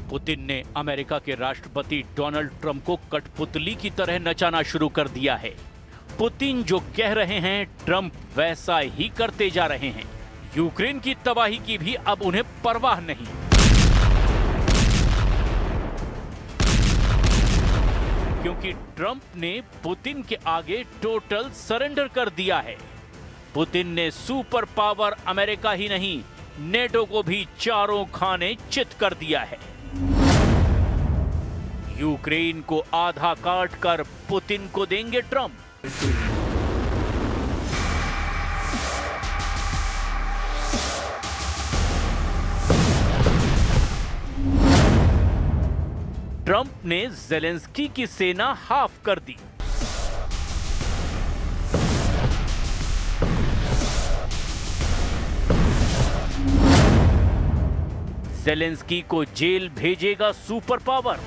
Putin ने America के राष्ट्रपति डोनाल्ड ट्रंप को कठपुतली की तरह नचाना शुरू कर दिया है। पुतिन जो कह रहे हैं ट्रंप वैसा ही करते जा रहे हैं। यूक्रेन की तबाही की भी अब उन्हें परवाह नहीं। क्योंकि ट्रंप ने पुतिन के आगे टोटल सरेंडर कर दिया है। पुतिन ने सुपर पावर अमेरिका ही नहीं, नेटो को भी चारों खाने चित कर दिया है। यूक्रेन को आधा काट कर पुतिन को देंगे ट्रंप। ट्रंप ने ज़ेलेंस्की की सेना हाफ कर दी। ज़ेलेंस्की को जेल भेजेगा सुपर पावर।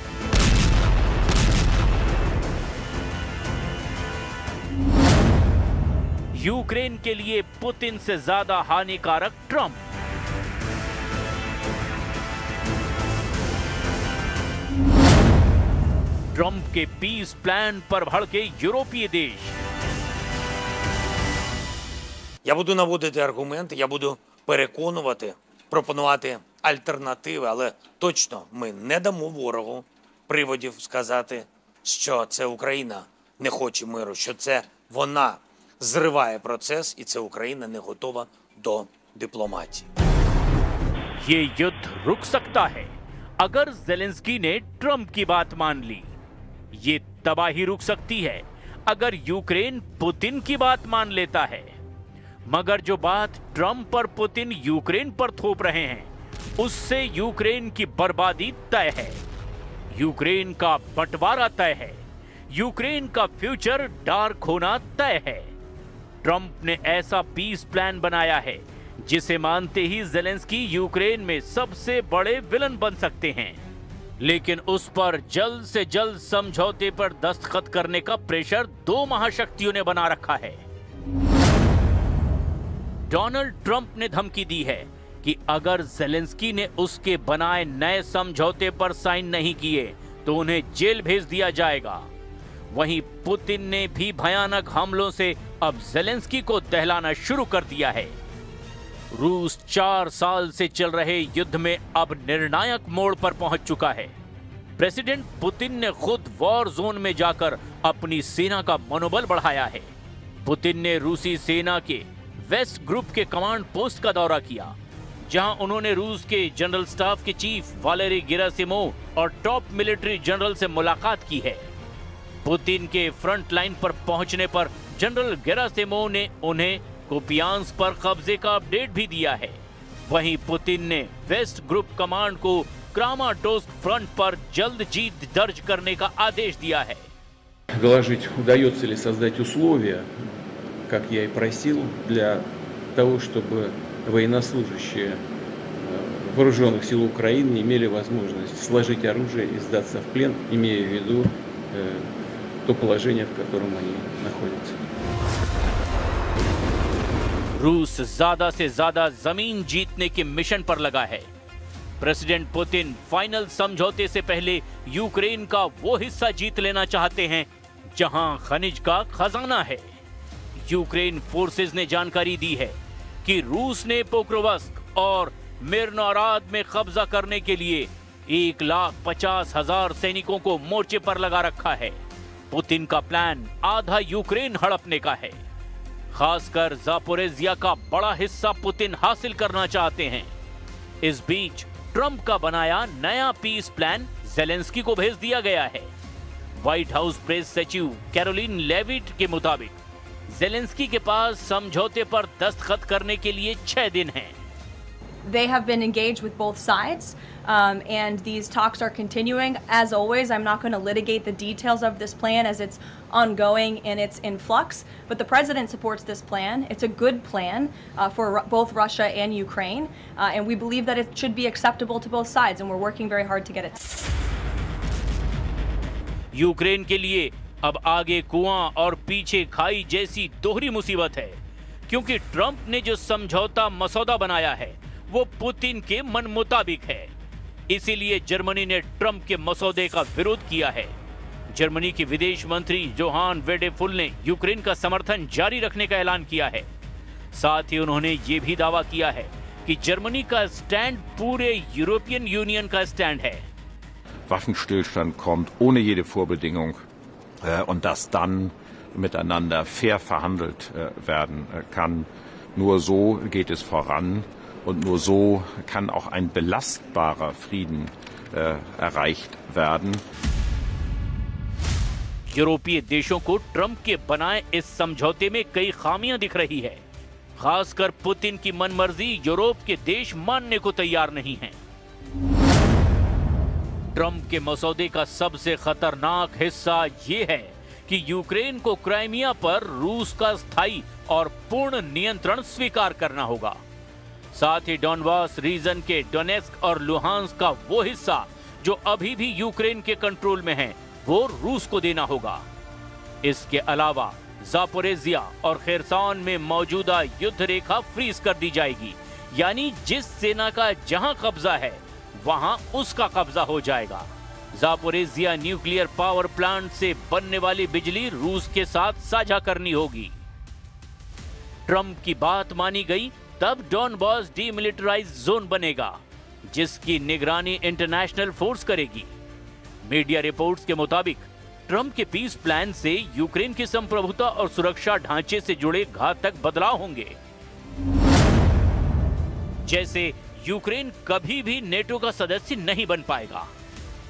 यूक्रेन के लिए पुतिन से ज्यादा हानिकारक ट्रंप। ट्रंप के पीस प्लान पर भड़के यूरोपीय देश। Я буду наводити аргументи, я буду переконувати, пропонувати альтернативи, але точно ми не дамо ворогу приводів сказати, що це Україна не хоче миру, що це вона зриває процес і це Україна не готова до дипломатії. ये युद्ध रुक सकता है अगर ज़ेलेंस्की ने ट्रंप की बात मान ली। ये तबाही रुक सकती है अगर यूक्रेन पुतिन की बात मान लेता है। मगर जो बात ट्रंप और पुतिन यूक्रेन पर थोप रहे हैं, उससे यूक्रेन की बर्बादी तय है। यूक्रेन का बंटवारा तय है। यूक्रेन का फ्यूचर डार्क होना तय है। ट्रंप ने ऐसा पीस प्लान बनाया है जिसे मानते ही ज़ेलेंस्की यूक्रेन में सबसे बड़े विलन बन सकते हैं। लेकिन उस पर जल्द से जल्द समझौते पर दस्तखत करने का प्रेशर दो महाशक्तियों ने बना रखा है। डोनाल्ड ट्रंप ने धमकी दी है कि अगर ज़ेलेंस्की ने उसके बनाए नए समझौते पर साइन नहीं किए तो उन्हें जेल भेज दिया जाएगा। वहीं पुतिन ने भी भयानक हमलों से अब ज़ेलेंस्की को दहलाना शुरू कर दिया है। रूस 4 साल से चल रहे युद्ध में अब निर्णायक मोड़ पर पहुंच चुका है। प्रेसिडेंट पुतिन ने खुद वॉर जोन में जाकर अपनी सेना का मनोबल बढ़ाया है। पुतिन ने रूसी सेना के वेस्ट ग्रुप के कमांड पोस्ट का दौरा किया, जहां उन्होंने रूस के जनरल स्टाफ के चीफ वालेरी गेरासिमोव और टॉप मिलिट्री जनरल से मुलाकात की है। पुतिन के फ्रंट लाइन पर पहुंचने पर जनरल गेरासिमोव ने उन्हें कुपियांस्क पर कब्जे का अपडेट भी दिया है। वहीं पुतिन ने वेस्ट ग्रुप कमांड को क्रामाटोर्स्क फ्रंट पर जल्द जीत दर्ज करने का आदेश दिया है। Доложить, удается ли создать условия, как я и просил, для того, чтобы военнослужащие вооруженных сил Украины имели возможность сложить оружие и сдаться в плен, имея в виду то положение, в котором они находятся. रूस ज्यादा से ज्यादा जमीन जीतने के मिशन पर लगा है। प्रेसिडेंट पुतिन फाइनल समझौते से पहले यूक्रेन का वो हिस्सा जीत लेना चाहते हैं जहां खनिज का खजाना है। यूक्रेन फोर्सेस ने जानकारी दी है कि रूस ने पोक्रोवस्क और मिर्नोराद में कब्जा करने के लिए 1,50,000 सैनिकों को मोर्चे पर लगा रखा है। पुतिन का प्लान आधा यूक्रेन हड़पने का है। खासकर ज़ापोरिज़िया का बड़ा हिस्सा पुतिन हासिल करना चाहते हैं। इस बीच ट्रंप का बनाया नया पीस प्लान ज़ेलेंस्की को भेज दिया गया है। व्हाइट हाउस प्रेस सचिव कैरोलिन लेविट के मुताबिक ज़ेलेंस्की के पास समझौते पर दस्तखत करने के लिए 6 दिन हैं। They have been engaged with both sides, and these talks are continuing. As always, I'm not going to litigate the details of this plan as it's ongoing and it's in flux, but the president supports this plan. It's a good plan for both Russia and Ukraine, and we believe that it should be acceptable to both sides, and we're working very hard to get it. Ukraine के लिए अब आगे कुआं और पीछे खाई जैसी दोहरी मुसीबत है, क्योंकि ट्रंप ने जो समझौता मसौदा बनाया है वो पुतिन के मन मुताबिक है। इसीलिए जर्मनी ने ट्रंप के मसौदे का विरोध किया है। जर्मनी की विदेश मंत्री जोहान वेडेफुल ने यूक्रेन का समर्थन जारी रखने का ऐलान किया है। साथ ही उन्होंने ये भी दावा किया है कि जर्मनी का स्टैंड पूरे यूरोपियन यूनियन का स्टैंड है। Waffenstillstand kommt ohne jede Vorbedingung und dass dann miteinander fair verhandelt werden kann. Nur so geht es voran und nur so kann auch ein belastbarer Frieden erreicht werden. यूरोपीय देशों को Trump के बनाए इस समझौते में कई खामियां दिख रही है। खासकर पुतिन की मनमर्जी यूरोप के देश मानने को तैयार नहीं हैं। ट्रंप के मसौदे का सबसे खतरनाक हिस्सा ये है कि यूक्रेन को क्राइमिया पर रूस का स्थायी और पूर्ण नियंत्रण स्वीकार करना होगा। साथ ही डॉनबास रीजन के डोनेस्क और लुहांस्क का वो हिस्सा जो अभी भी यूक्रेन के कंट्रोल में है, वो रूस को देना होगा। इसके अलावा जापोरेजिया और खेरसान में मौजूदा युद्ध रेखा फ्रीज कर दी जाएगी, यानी जिस सेना का जहां कब्जा है वहां उसका कब्जा हो जाएगा। जापोरेजिया न्यूक्लियर पावर प्लांट से बनने वाली बिजली रूस के साथ साझा करनी होगी। ट्रंप की बात मानी गई तब डॉनबास डीमिलिटराइज्ड जोन बनेगा, जिसकी निगरानी इंटरनेशनल फोर्स करेगी। मीडिया रिपोर्ट्स के मुताबिक ट्रंप के पीस प्लान से यूक्रेन की संप्रभुता और सुरक्षा ढांचे से जुड़े घातक बदलाव होंगे। जैसे यूक्रेन कभी भी नेटो का सदस्य नहीं बन पाएगा।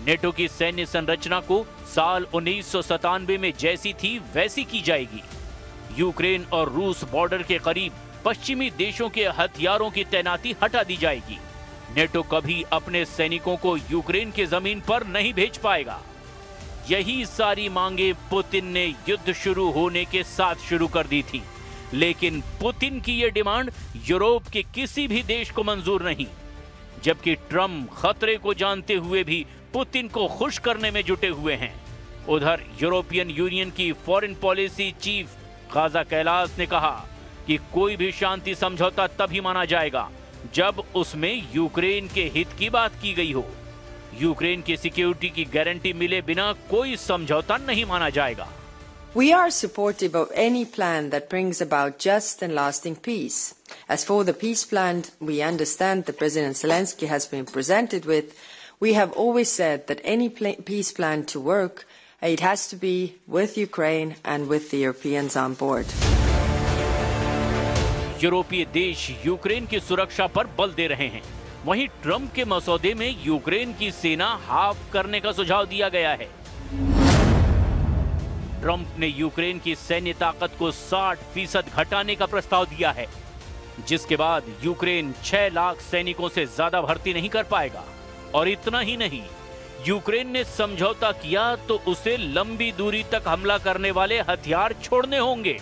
नेटो की सैन्य संरचना को साल 1997 में जैसी थी वैसी की जाएगी। यूक्रेन और रूस बॉर्डर के करीब पश्चिमी देशों के हथियारों की तैनाती हटा दी जाएगी। नेटो कभी अपने सैनिकों को यूक्रेन की जमीन पर नहीं भेज पाएगा। यही सारी मांगे पुतिन ने युद्ध शुरू होने के साथ शुरू कर दी थी, लेकिन पुतिन की यह डिमांड यूरोप के किसी भी देश को मंजूर नहीं। जबकि ट्रंप खतरे को जानते हुए भी पुतिन को खुश करने में जुटे हुए हैं। उधर यूरोपियन यूनियन की foreign policy chief Kaja Kallas ने कहा कि कोई भी शांति समझौता तभी माना जाएगा जब उसमें यूक्रेन के हित की बात की गई हो। यूक्रेन की सिक्योरिटी की गारंटी मिले बिना कोई समझौता नहीं माना जाएगा। We are supportive of any plan that brings about just and lasting peace. As for the peace plan we understand that President Zelensky has been presented with, we have always said that any peace plan to work, it has to be with Ukraine and with the Europeans on board. यूरोपीय देश Ukraine की सुरक्षा पर बल दे रहे हैं। वहीं Trump के मसौदे में यूक्रेन की सेना हाफ करने का सुझाव दिया गया है। ट्रंप ने यूक्रेन की सैन्य ताकत को 60% घटाने का प्रस्ताव दिया है, जिसके बाद यूक्रेन 6 लाख सैनिकों से ज्यादा भर्ती नहीं कर पाएगा। और इतना ही नहीं, यूक्रेन ने समझौता किया तो उसे लंबी दूरी तक हमला करने वाले हथियार छोड़ने होंगे।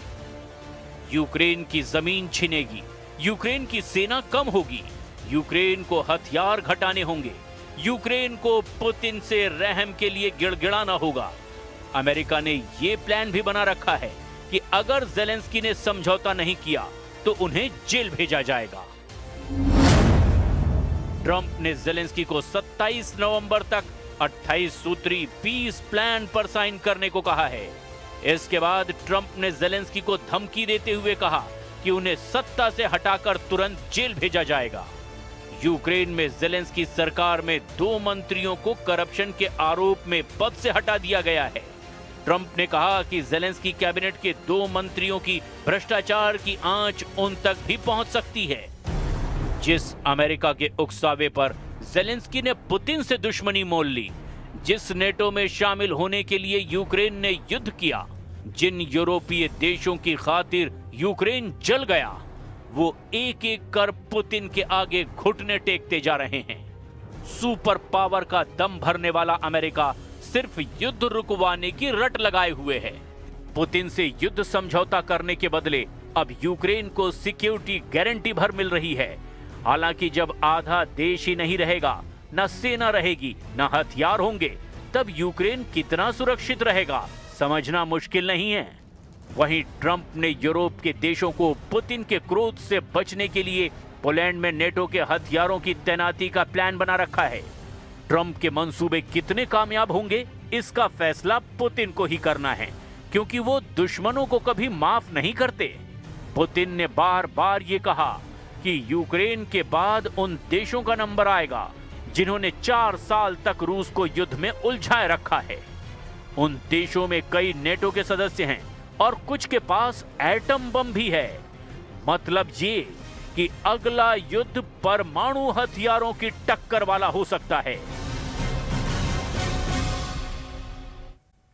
यूक्रेन की जमीन छिनेगी, यूक्रेन की सेना कम होगी, यूक्रेन को हथियार घटाने होंगे, यूक्रेन को पुतिन से रहम के लिए गिड़गिड़ाना होगा। अमेरिका ने यह प्लान भी बना रखा है कि अगर ज़ेलेंस्की ने समझौता नहीं किया तो उन्हें जेल भेजा जाएगा। ट्रंप ने ज़ेलेंस्की को 27 नवंबर तक 28 सूत्री पीस प्लान पर साइन करने को कहा है। इसके बाद ट्रंप ने ज़ेलेंस्की को धमकी देते हुए कहा कि उन्हें सत्ता से हटाकर तुरंत जेल भेजा जाएगा। यूक्रेन में ज़ेलेंस्की सरकार में 2 मंत्रियों को करप्शन के आरोप में पद से हटा दिया गया है। ट्रंप ने कहा कि ज़ेलेंस्की कैबिनेट के 2 मंत्रियों की भ्रष्टाचार की आंच उन तक भी पहुंच सकती है। जिस अमेरिका के उकसावे पर ज़ेलेंस्की ने पुतिन से दुश्मनी मोल ली, जिस नेटो में शामिल होने के लिए यूक्रेन ने युद्ध किया, जिन यूरोपीय देशों की खातिर यूक्रेन जल गया, वो एक एक कर पुतिन के आगे घुटने टेकते जा रहे हैं। सुपर पावर का दम भरने वाला अमेरिका सिर्फ युद्ध रुकवाने की रट लगाए हुए है। पुतिन से युद्ध समझौता करने के बदले अब यूक्रेन को सिक्योरिटी गारंटी भर मिल रही है। हालांकि जब आधा देश ही नहीं रहेगा, न सेना रहेगी, न हथियार होंगे, तब यूक्रेन कितना सुरक्षित रहेगा समझना मुश्किल नहीं है। वहीं ट्रंप ने यूरोप के देशों को पुतिन के क्रोध से बचने के लिए पोलैंड में नेटो के हथियारों की तैनाती का प्लान बना रखा है। ट्रंप के मंसूबे कितने कामयाब होंगे, इसका फैसला पुतिन को ही करना है, क्योंकि वो दुश्मनों को कभी माफ नहीं करते। पुतिन ने बार बार ये कहा कि यूक्रेन के बाद उन देशों का नंबर आएगा जिन्होंने 4 साल तक रूस को युद्ध में उलझाए रखा है। उन देशों में कई नेटो के सदस्य हैं और कुछ के पास एटम बम भी है। मतलब ये कि अगला युद्ध परमाणु हथियारों की टक्कर वाला हो सकता है।